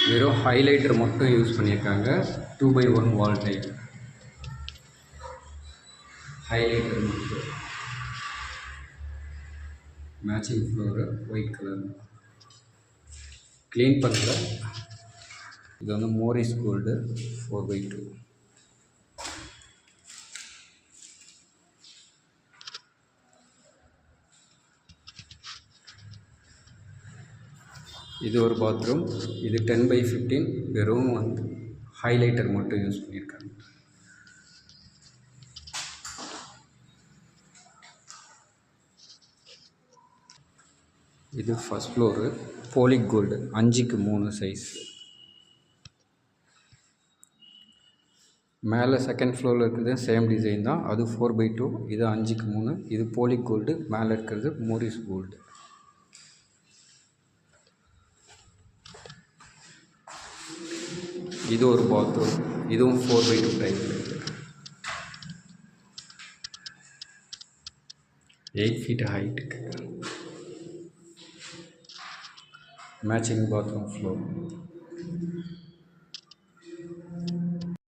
வெறும் ஹைலைட்டர் மட்டும் யூஸ் பண்ணியிருக்காங்க. 2x1 வால் டைப் ஹைலைட்டர் மட்டும். Matching floor white colour. Clean பண்ணல. இது வந்து மோரிஸ் கோல்டு 4x2. இது ஒரு பாத்ரூம். இது 10x15. வெறும் வந்து ஹைலைட்டர் மட்டும் யூஸ் பண்ணியிருக்காங்க. இது ஃபஸ்ட் ஃப்ளோரு போலிக் கோல்டு 5x3 சைஸ். மேலே செகண்ட் ஃப்ளோரில் இருக்கிறது சேம் டிசைன் தான், அது 4x2. இது 5x3. இது போலிக் கோல்டு. மேலே இருக்கிறது மோரிஸ் கோல்டு. இது ஒரு பாத்ரூம். இதுவும் 4x2 டைப். 8 feet ஹைட்டுக்கு. Matching bathroom floor.